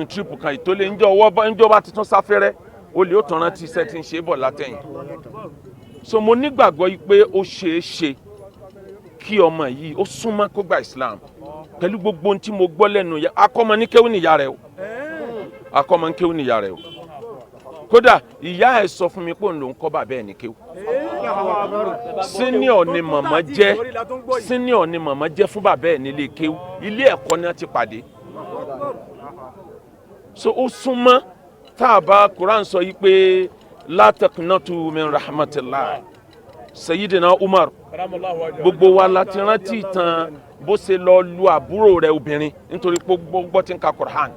trip kan ìtólé ńjọ́ bá ti tún sáfẹ́rẹ́ olè ó tàn rántí iṣẹ́ tí ń ṣe bọ̀ látẹ̀yìn. So mo nígbàgbọ́ pé ó ṣeé ṣe kí ọmọ yìí ó súnmọ́ kó gba Islam pẹ̀lú gbogbo ohun tí mo gbọ́ lẹ́nu ya akọ́mọ ní kéwù níyà rẹ̀ o akọ́mọ ní kéwù níyà rẹ̀ o kódà ìyá ẹ̀ sọ fún mi pé òun ló ń kọ́ bàbá ẹ̀ ní kéwù. Senior ni màmá jẹ́ fún bàbá ẹ̀ nílé kéwù ilé ẹ̀kọ́ ni wọ́n ti pàdé. So ó súnmọ́ tá a bá Quran sọ yìí pé la taqnatu min rahmatillah Sayyidina Umar gbogbo wa láti rántí ìtàn bó ṣe lọ lu àbúrò rẹ̀ obìnrin nítorí pé gbọ́ tí ń ka Quran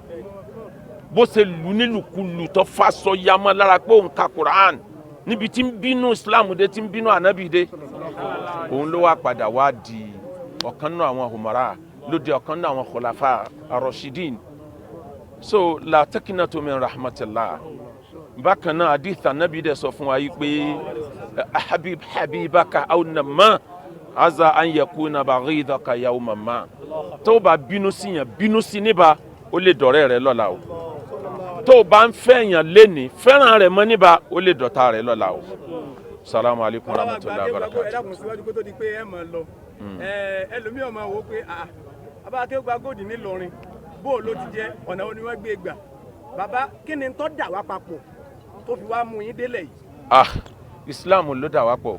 bó ṣe lù nílùkulù tó fa sọ yamọ lára pé òun ka Quran níbi tí ń bínú Islam dé tí ń bínú ànábì dé òun ló wá padà wá di ọ̀kan náà àwọn humara ló di ọ̀kan náà àwọn khulafa ar-rashidin. So la taqnatu min rahmatillah bákan náà hadith ànábì dẹ̀ sọ fún wa yìí pé habibaka aw namma aza an yakuna baghidaka yawma ma tó bá bínú sí yàn bínú sí níbà ó lè dọ̀rẹ́ rẹ̀ lọ́la o tó bá ń fẹ́yàn léni fẹ́ràn rẹ̀ mọ́ níbà ó lè dọ̀tá rẹ̀ lọ́la o. Salamu alaikum warahmatullahi wabarakatuh. ẹ dákun síwájú kó tó di pé ẹ máa lọ ẹlòmíràn máa wò ó pé abáké gba góòdì nílọrin bó ló ti jẹ ọ̀nà wo ni wọ́n gbé gbà bàbá kí ni tó dà wá papọ̀ tó fi wá mú yín délẹ̀ yìí. Islam ló dà wá pọ̀.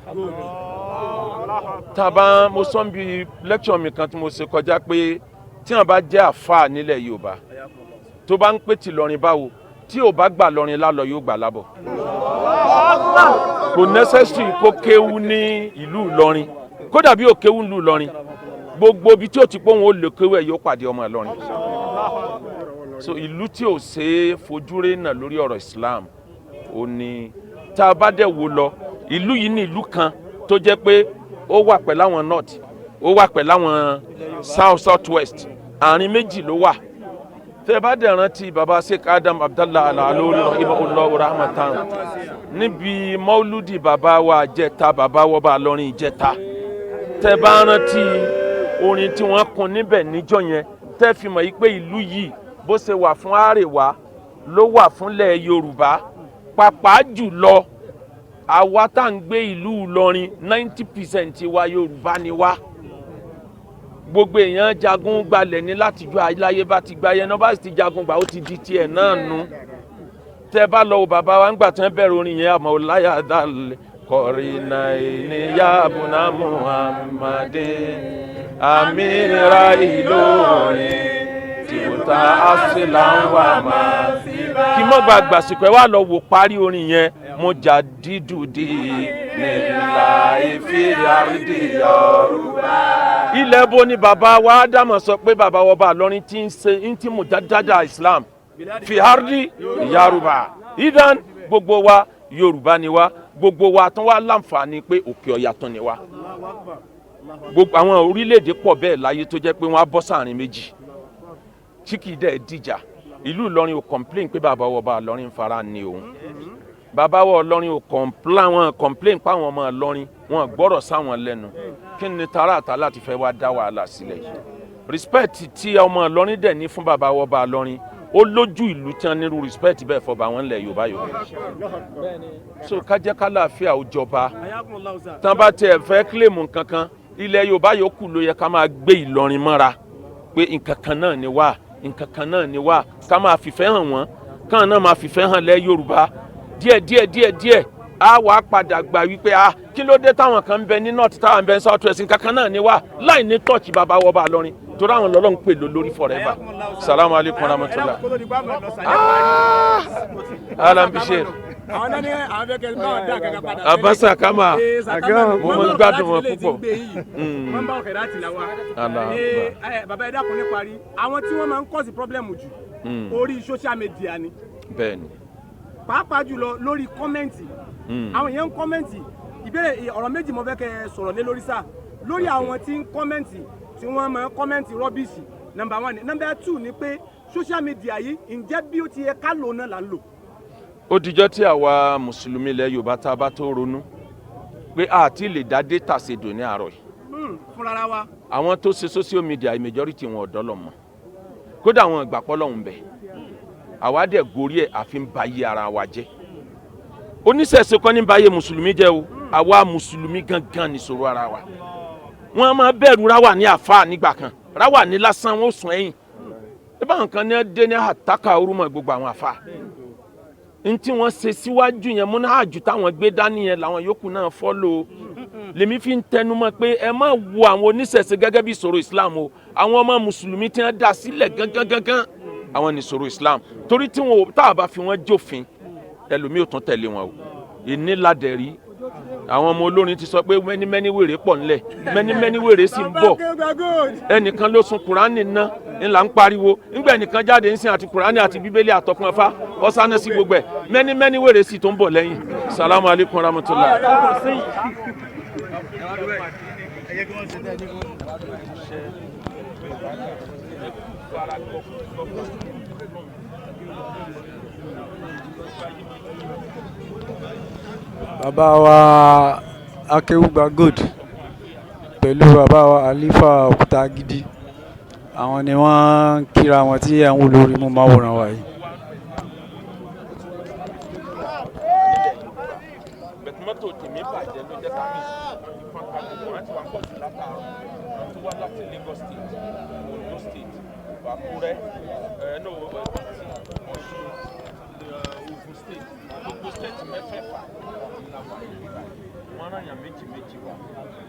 Tàbá mo sọ bí lecture mi kan tí mo ṣe kọjá pé tí wọn bá jẹ́ àfáà nílẹ̀ Yorùbá tó bá ń pè tí lọrin báwo tí ò bá gbà lọrin lálọ yóò gbà lábọ̀. Kò necessary kó kéwú ní ìlú Ìlọrin kódà bí ò kéwú ìlú Ìlọrin gbogbo ibi tí ó ti pọ̀ wọn ó lè kéwú ẹ̀ yóò pàdé ọmọ Ìlọrin. So ìlú tí ò ṣe é fojú rí náà lórí ọ̀rọ̀ Islam ó ní tá a bá dẹ̀ wò lọ ìlú yìí ní ìlú kan tó jẹ́ pé ó wà pẹ̀lú àwọn north ó wà pẹ̀lú àwọn south west àárín méjì ló wà. Tẹ́ bá dẹ̀ rántí baba Sheikh Adam Abdallah Al-Alori rahimahullah rahmatan níbi mauludi baba wa jẹta baba wa bá lọrin jẹta tẹ́ bá rántí orin tí wọ́n kún níbẹ̀ níjọ́ yẹn tẹ́ fi mọ̀ yí pé ìlú yìí bó ṣe wà fún àrèwá ló wà fúnlẹ̀ Yorùbá pàápàá jùlọ àwa tá ń gbé ìlú Ìlọrin 90% wa Yorùbá ni wá gbogbo èèyàn jagun gbalẹ̀ ní látijọ́ ayé bá ti gba yẹn náà bá sì ti jagun gbà ó ti di tiẹ̀ náà nu tẹ́ bá lọ wo bàbá wa ńgbà tí wọ́n bẹ̀rẹ̀ orin yẹn àmọ́ láyà dálẹ̀ kọ̀rìnà ìníyà àbùnà Muhammadin amira Ìlọrin tìbútà àṣìlá ń wà máa kí mọ́ gba gbàsìkò ẹ̀ wá lọ wò parí orin yẹn mo jà dídùdì nílà ìfìrí àrídì Yorùbá. Ilẹ̀ bo ni bàbá wa Ádámọ̀ sọ pé bàbá wa bá lọ́rin tí ń ṣe ń tí mo dáadáa Islam fi àrídì Yorùbá ìdán gbogbo wa Yorùbá ni wa gbogbo wa tún wá láǹfààní pé òkè ọ̀yà tún ni wa gbogbo àwọn orílẹ̀-èdè pọ̀ bẹ́ẹ̀ láyé tó jẹ́ pé wọ́n á bọ́ sáàrin méjì tí kì í dẹ̀ dìjà ìlú Ìlọrin ò complain pé bàbá wa bá Ìlọrin fara ni òun bàbá wa Ìlọrin ò complain pé àwọn ọmọ Ìlọrin wọn gbọ́rọ̀ sáwọn lẹ́nu kí ni tààràtà láti fẹ́ wá dá wàhálà sílẹ̀ yìí respect tí ọmọ Ìlọrin dẹ̀ ní fún bàbá wa bá Ìlọrin ó lójú ìlú tí wọn nírú respect bẹ́ẹ̀ fọba wọn lẹ̀ Yorùbá Yorùbá so kájẹ́ kálàáfíà ó jọba tán bá tiẹ̀ fẹ́ kílèmù kankan ilẹ̀ Yorùbá yòókù ló yẹ ká máa gbé Ìlọrin mọ́ra pé nǹkan kan náà ni wá nǹkan kan náà ni wá ká máa fìfẹ́ hàn wọ́n káwọn náà máa fìfẹ́ hàn lẹ́ Yorùbá díẹ̀ á wàá padà gbà wípé kí ló dé táwọn kan ń bẹ ní north táwọn ń bẹ ní south west nǹkan kan náà ni wá láì ní tọ́ọ̀kì bàbá wọ́n bá lọ́rin torí àwọn lọ́lọ́ ń pè lórí forever. Salamu alaikum warahmatullah. Alambishir. Abasa kama mo mọ gbádùn wọn púpọ̀. wọ́n bá ọ̀kẹ́ láti là wá. bàbá ẹ̀dá kò ní parí àwọn tí wọ́n máa ń cause problem jù orí social media ni. Bẹ́ẹ̀ni. pàápàá jùlọ lórí kọ́mẹ́ǹtì àwọn èèyàn ń kọ́mẹ́ǹtì ìbéèrè ọ̀rọ̀ méjì mo fẹ́ kẹ́ sọ̀rọ̀ lé lórí sáà lórí àwọn tí ń kọ́mẹ́ǹtì tí wọ́n máa ń kọ́mẹ́ǹtì rọ́bìṣì number 1 ni number 2 ni pé social media yìí ǹjẹ́ bí ó ti yẹ ká lò náà là ń lò. ó dijọ́ tí àwa mùsùlùmí ilẹ̀ Yorùbá tá a bá tó ronú pé àti lè dá data ṣèdò ní àárọ̀ yìí. fúnra wa. àwọn tó ṣe social media majority wọn ọ̀dọ́ lọ mọ̀ kódà àwọn ìgbàpọ̀ lọ́hùn bẹ̀ àwa dẹ̀ gorí ẹ̀ àfi ń ba ayé ara wa jẹ́ oníṣẹ̀ṣe kọ́ ní ba ayé mùsùlùmí jẹ́ o àwa mùsùlùmí gangan nìṣòro ara wa wọ́n máa bẹ̀rù ráwà ní àfáà nígbà kan ráwà ní lásán wọn ò sùn ẹ̀yìn ibà nǹkan ní dé ní àtàkà orúmọ̀ gbogbo àwọn àfáà ntí wọ́n ṣe síwájú yẹn múnáàjù táwọn gbé dání yẹn làwọn yòókù náà fọ́lò lèmi fi ń tẹnumọ́ pé ẹ má wo àwọn oníṣẹ̀ṣe gẹ́gẹ́ bí ìṣòro Islam o àwọn ọmọ mùsùlùmí tí wọ́n dá sílẹ̀ gangan àwọn ní ìṣòro Islam torí tí wọn tá a bá fi wọ́n jófin ẹlòmíì ò tún tẹ̀lé wọn o ìníladẹ̀rí àwọn ọmọ olórin ti sọ pé mẹ́ni wèrè pọ̀ ńlẹ̀ mẹ́ni wèrè sì ń bọ̀ ẹnìkan ló sun Kùránì ná ńlá ń pariwo ńgbà ẹnìkan jáde ń sin àti Kùránì àti Bíbélì àtọkùn ẹ̀fá ọ̀sánà sí gbogbo ẹ̀ mẹ́ni wèrè sì tó ń bọ̀ lẹ́yìn salamu alaykum rahmatulah. Bàbá wa Akéwùgbà Gold pẹ̀lú bàbá wa Alifa Òkútagidi àwọn ni wọ́n ń kíra wọn tí ẹ̀ ń wò lórí mú máwòrán wa yìí. mọ́tò tèmi bàjẹ́ ló jẹ́ kámi ìfọ̀nkàkùn láti wà pọ̀ sí látàárọ̀ tó wá láti Lagos State Ondo State Àkúrẹ́ Ọ̀ṣun Ògùn State gbogbo state mẹ́fẹ̀ẹ̀fà ìlànà ìrìbà wọ́n rán yàn méjì wá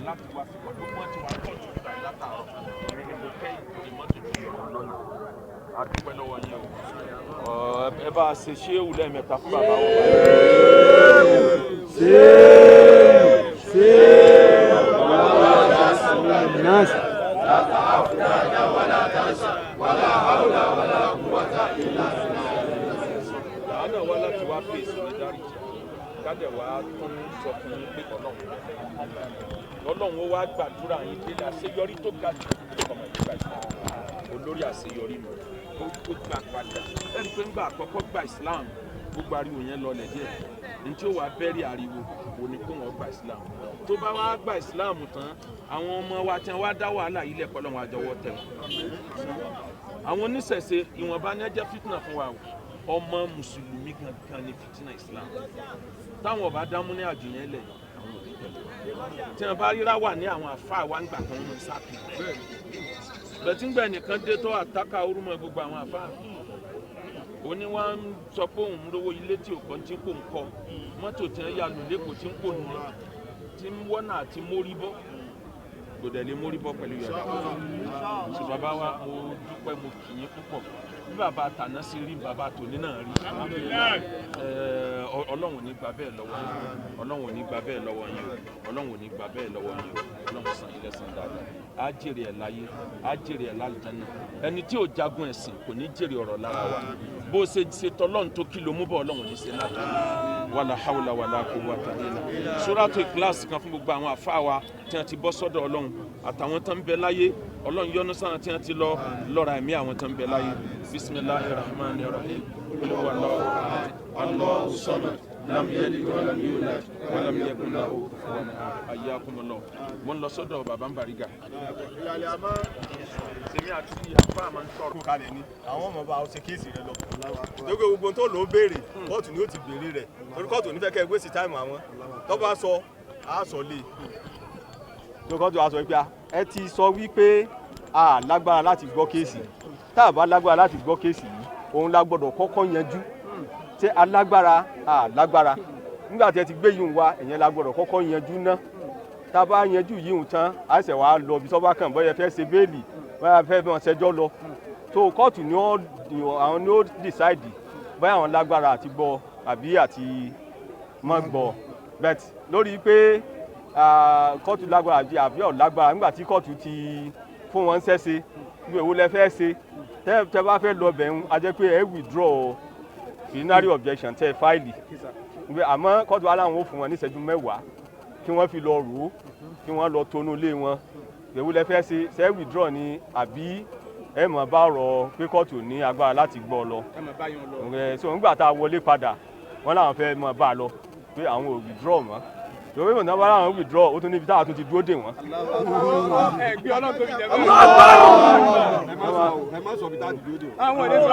láti wá sí ọdún wọn ti wá pọ̀ tó gbà látàárọ̀ ìrìn ìbò kẹ́yìn ìmọ́tò tó yọ̀ lọ́nà adúpẹ́ lọ́wọ́ yín o ẹ bá a ṣe ṣé ewu lẹ́ẹ̀mẹ́ta fún bàbá wọn. Àná wá láti wá pè solidarity kádẹ wá tún sọ fún yín pé Ọlọ́run ó wá gbàdúrà yín délé àṣeyọrí tó ga jù ọmọ ìgbà Islam olórí àṣeyọrí mi ó gbà padà ẹni pé ńgbà àkọ́kọ́ gba Islam gbogbo ariwo yẹn lọlẹ̀ díẹ̀ ní tí ó wàá bẹ́rẹ̀ ariwo kò ní kó wọn gba Islam tó bá wá gba Islam tán àwọn ọmọ wa tí wọ́n wá dá wàhálà yìí lẹ́kọ̀ọ́ lọ́wọ́ àjọwọ́ tẹ̀ wọ́n àwọn oníṣẹ̀ṣe ìwọ̀nba ní ẹjẹ́ fitna fún wa ọmọ mùsùlùmí gangan ní fitna Islam táwọn ọba dámú ní àjò yẹn lẹ̀ àwọn òbí tí wọ́n bá ríra wà ní àwọn àfáà wa ń gbà kan wọn sáàkì bẹ̀tí ń gbà nìkan dé tó àtàkà orúmọ gbogbo àwọn àfáà òní wá ń sọ pé òun lówó ilé tí òkò tí kò ń kọ mọ́tò tí wọ́n yà lò lẹ́kọ̀ọ́ tí ń kò nù tí ń wọ́nà àti mórí bọ́ gbọ́dọ̀ lè mórí bọ́ pẹ̀lú yọ̀dá ṣe bàbá wa mo dúpẹ́ mo kì í púpọ̀ bí bàbá tàná sí rí bàbá tòní náà rí Ọlọ́run ò ní gbà bẹ́ẹ̀ lọ́wọ́ yín Ọlọ́run ò ní gbà bẹ́ẹ̀ lọ́wọ́ yín Ọlọ́run ò ní gbà bẹ́ẹ̀ lọ́wọ́ yín Ọlọ́run san yín lẹ́san dáadáa á jèrè ẹ̀ láyé á jèrè ẹ̀ lálùjánnà ẹni tí ò jagun ẹ̀sìn kò ní jèrè ọ̀rọ̀ lára wa bó ṣe tọ́lọ́run tó kí ló mú bọ́ Ọlọ́run ò ní ṣe láti wàlà hàwùlà wàlà quwwata illa Suratu Ikhlas kan fún gbogbo àwọn àfáà wa tí wọ́n ti bọ́ sọ́dọ̀ Ọlọ́run àtàwọn tó ń bẹ láyé Ọlọ́run yọ́nú sáà tí wọ́n ti lọ lọ́ra ẹ̀mí àwọn tó ń bẹ láyé bismillahir rahmanir rahim Allahu samad lam yalid wa lam yulad wa lam yakun lahu kufuwan ahad ayyakumullah wọ́n lọ sọ́dọ̀ bàbá ń Bariga sèmi àti àfáà máa ń sọ̀rọ̀ kalẹ̀ ni àwọn ọmọ bá ṣe kéèsì rẹ lọ lókè gbogbo tó lò ó béèrè kóòtù ni ó ti béèrè rẹ torí kóòtù ò ní fẹ́ kẹ́ ẹ wéṣì táìmù àwọn tó bá sọ á sọ lé tó kóòtù á sọ wípé ẹ ti sọ wípé a lágbára láti gbọ́ kéèsì tá a bá lágbára láti gbọ́ kéèsì yìí òun la gbọ́dọ̀ kọ́kọ́ yanjú ṣé alágbára a lágbára nígbà tí ẹ ti gbé yìí wá ìyẹn la gbọ́dọ̀ kọ́kọ́ yanjú ná tá a bá yanjú yìí tán á ṣẹ̀ wá lọ bí sọ́ba kan bọ́yẹ fẹ́ ṣe béèlì bọ́yẹ fẹ́ bọ́n ṣẹjọ́ lọ tó kóòtù ni àwọn ni ó decide bóyá àwọn lágbára àti gbọ́ àbí àti mọ́ gbọ́ bet lórí pé kóòtù lágbára àbí ọ̀ lágbára nígbà tí kóòtù ti fún wọn ṣẹ́ṣe gbé èwo lẹ fẹ́ ṣe tẹ́ bá fẹ́ lọ bẹ̀rù a jẹ́ pé ẹ withdraw preliminary objection tẹ́ fáìlì àmọ́ kóòtù aláwọn ò fún wọn ní ìṣẹ́jú mẹ́wàá kí wọ́n fi lọ rò ó kí wọ́n lọ tonú ilé wọn èwo lẹ fẹ́ ṣe ṣe withdraw ni àbí ẹ mọ̀ bá rọ pé kóòtù ní agbára láti gbọ́ lọ so nígbà tá a wọlé padà wọ́n làwọn fẹ́ mọ̀ bá a lọ pé àwọn ò withdraw mọ́ lórí ìwọ̀n náà bá láwọn withdraw ó tún níbi táwọn tún ti dúró dè wọ́n. ẹgbẹ́ ọlọ́run tó fi jẹ́ bẹ́ẹ̀. ẹ má sọ bí táwọn ti dúró dè wọ́n. àwọn ọ̀dẹ́ sọ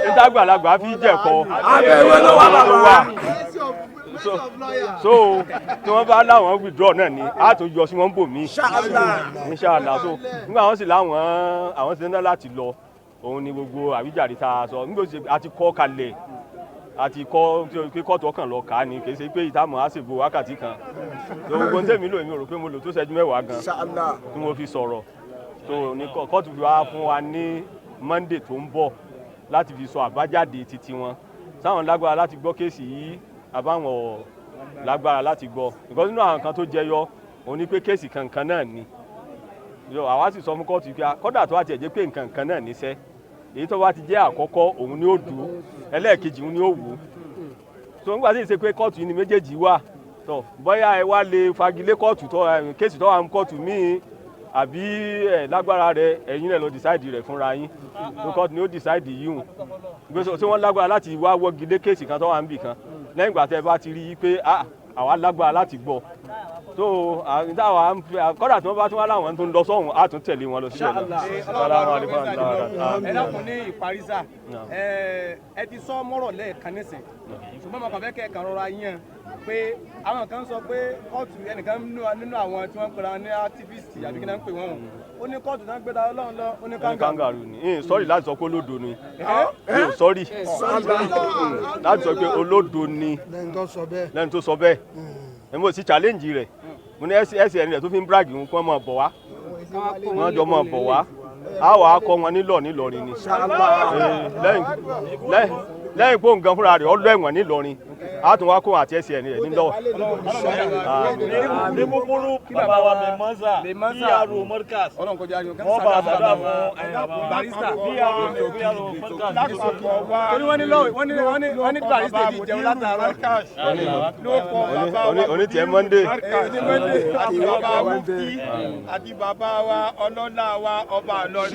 ìdágbàlagbà fi jẹ̀kọ́ abẹ́wé ló wà bàbá. so tí wọ́n bá láwọn withdraw náà ni a tún yọ sí wọn bò mí inshallah so nígbà wọn sì láwọn àwọn ti ní láti lọ òun ni gbogbo àwíjàre tá a sọ nígbà tí a ti kọ́ kalẹ̀ àti kọ́ pé kọ́ọ̀tù ọkàn lọ kà á ní kì í ṣe pé ìtààmú á sì bo wákàtí kan gbogbo tèmi lò èmi rò pé mo lò tó ṣẹ́jú mẹ́wàá gan tí mo fi sọ̀rọ̀ tó ní kọ́ọ̀tù fi wá fún wa ní Monday tó ń bọ̀ láti fi sọ àbájáde títí wọn sáwọn lágbára láti gbọ́ kéèsì yìí àbáwọn lágbára láti gbọ́ nǹkan nínú àwọn kan tó jẹyọ òun ni pé kéèsì kankan náà ni àwa sì sọ fún kọ́ọ̀tù pé kọ́dà tó wá tiẹ̀ jẹ́ pé nǹkan kan náà níṣẹ́ èyí tó bá ti jẹ́ àkọ́kọ́ òun ni ó dùn ẹlẹ́ẹ̀kejì òun ni ó wù ú tó ń gbà sí ìṣe pé kóòtù yìí ni méjèèjì wà tó bóyá ẹ wá lè fagilé kóòtù tó kéèsì tó wà ní kóòtù míì àbí ẹ lágbára rẹ ẹ̀yin náà lọ decide rẹ̀ fúnra yín tó kóòtù ni ó decide yìí hùn gbèsè tí wọ́n lágbára láti wá wọ́gilé kéèsì kan tó wà níbì kan lẹ́yìn ìgbà tẹ́ bá ti rí i pé àwa lágbára láti gbọ́ tó kọ́dà tí wọ́n bá tún wá láwọn tó ń lọ sọ́hùn á tún tẹ̀lé wọn lọ sílẹ̀ náà. ẹ dákun ní ìparí sá ẹ ti sọ mọ́rọ̀ lẹ́ẹ̀kan nísìn ṣùgbọ́n mo kàn fẹ́ kẹ́ ẹ kàn rọra yàn pé àwọn kan sọ pé kóòtù ẹnìkan nínú àwọn tí wọ́n ń pera ní activist àbí kí náà ń pè wọ́n ó ní kóòtù náà ń gbé ta Ọlọ́run lọ ó ní kangaroo ni sọ́ọ̀rì láti sọ pé olódo ni sọ́ọ̀rì láti sọ pé olódo ni lẹ́nu tó sọ bẹ́ẹ̀ ẹ̀ mo sì challenge rẹ̀ mo ní ẹsẹ̀ rẹ̀ tó fi ń brag ń kọ́ mọ̀ bọ̀ wá wọ́n jọ mọ̀ bọ̀ wá a wà á kọ́ wọn nílọrin ni lẹ́yìn pé nǹkan fúnra rẹ̀ ọlọ́ ẹ̀wọ̀n nílọrin a tún wá kó àti ẹsẹ̀ rẹ̀ nílọ́wọ́. ní kúkúrú bàbá wa mẹ́mọ́sà pr mọ́dcast wọ́n bá a sàdá fún barista pr mọ́dcast torí wọ́n ní barista ti jẹun látàárọ̀ oní tiẹ̀ Monday àti bàbá wa ọlọ́lá wa ọba Ìlọrin.